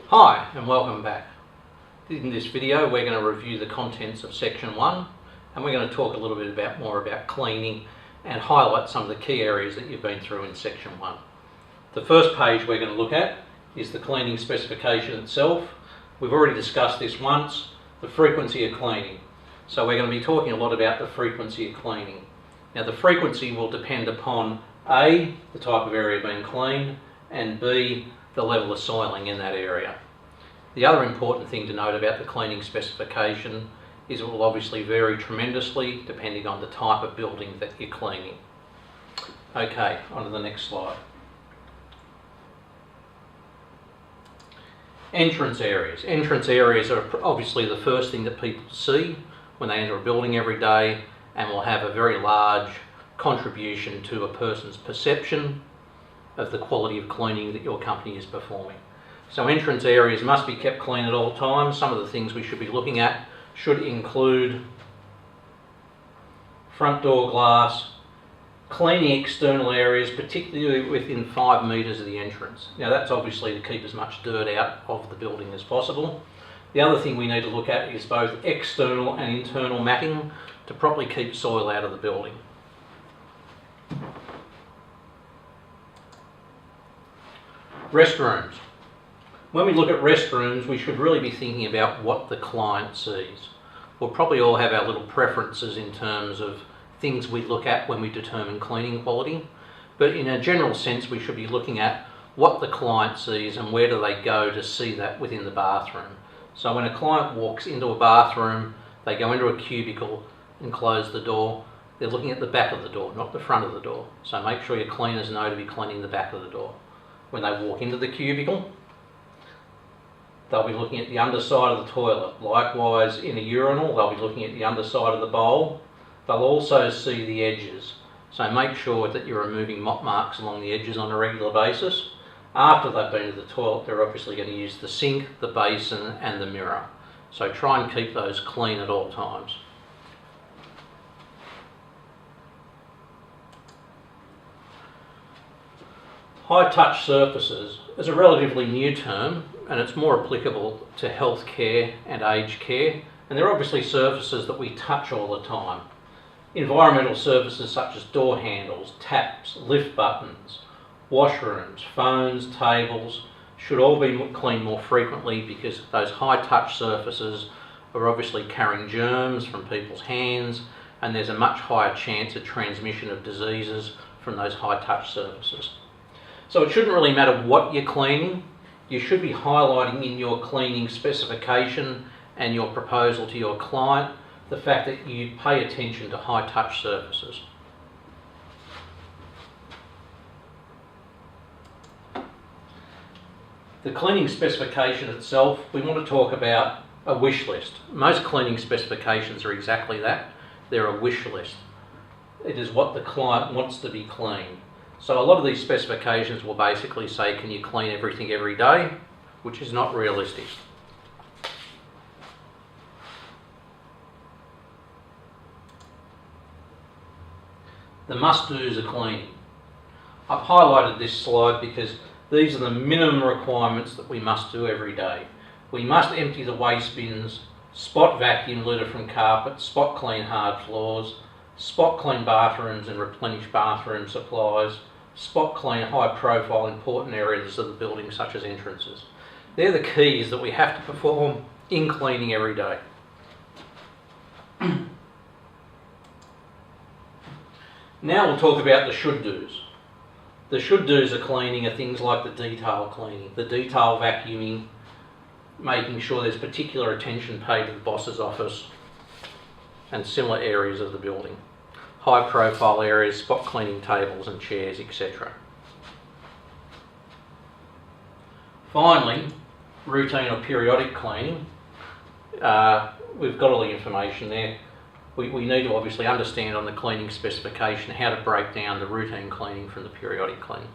Hi and welcome back. In this video we're going to review the contents of section 1 and we're going to talk a little bit more about cleaning and highlight some of the key areas that you've been through in section 1. The first page we're going to look at is the cleaning specification itself. We've already discussed this once, the frequency of cleaning. So we're going to be talking a lot about the frequency of cleaning. Now the frequency will depend upon A, the type of area being cleaned, and B, the level of soiling in that area. The other important thing to note about the cleaning specification is it will obviously vary tremendously depending on the type of building that you're cleaning. Okay, on to the next slide. Entrance areas. Entrance areas are obviously the first thing that people see when they enter a building every day and will have a very large contribution to a person's perception of the quality of cleaning that your company is performing. So entrance areas must be kept clean at all times. Some of the things we should be looking at should include front door glass, cleaning external areas, particularly within 5 metres of the entrance. Now that's obviously to keep as much dirt out of the building as possible. The other thing we need to look at is both external and internal matting to properly keep soil out of the building. Restrooms. When we look at restrooms, we should really be thinking about what the client sees. We'll probably all have our little preferences in terms of things we look at when we determine cleaning quality, but in a general sense we should be looking at what the client sees and where do they go to see that within the bathroom. So when a client walks into a bathroom, they go into a cubicle and close the door, they're looking at the back of the door, not the front of the door. So make sure your cleaners know to be cleaning the back of the door. When they walk into the cubicle, they'll be looking at the underside of the toilet. Likewise, in a urinal, they'll be looking at the underside of the bowl. They'll also see the edges. So make sure that you're removing mop marks along the edges on a regular basis. After they've been to the toilet, they're obviously going to use the sink, the basin and the mirror. So try and keep those clean at all times. High-touch surfaces is a relatively new term and it's more applicable to healthcare and aged care, and they're obviously surfaces that we touch all the time. Environmental surfaces such as door handles, taps, lift buttons, washrooms, phones, tables should all be cleaned more frequently because those high-touch surfaces are obviously carrying germs from people's hands and there's a much higher chance of transmission of diseases from those high-touch surfaces. So it shouldn't really matter what you're cleaning. You should be highlighting in your cleaning specification and your proposal to your client the fact that you pay attention to high-touch surfaces. The cleaning specification itself, we want to talk about a wish list. Most cleaning specifications are exactly that. They're a wish list. It is what the client wants to be cleaned. So a lot of these specifications will basically say, can you clean everything every day, which is not realistic. The must-dos of cleaning. I've highlighted this slide because these are the minimum requirements that we must do every day. We must empty the waste bins, spot vacuum litter from carpet, spot clean hard floors, spot clean bathrooms and replenish bathroom supplies, spot clean high profile important areas of the building such as entrances. They're the keys that we have to perform in cleaning every day. Now we'll talk about the should-dos. The should-dos of cleaning are things like the detail cleaning, the detail vacuuming, making sure there's particular attention paid to the boss's office and similar areas of the building. High profile areas, spot cleaning tables and chairs, etc. Finally, routine or periodic cleaning. We've got all the information there. We need to obviously understand on the cleaning specification how to break down the routine cleaning from the periodic cleaning.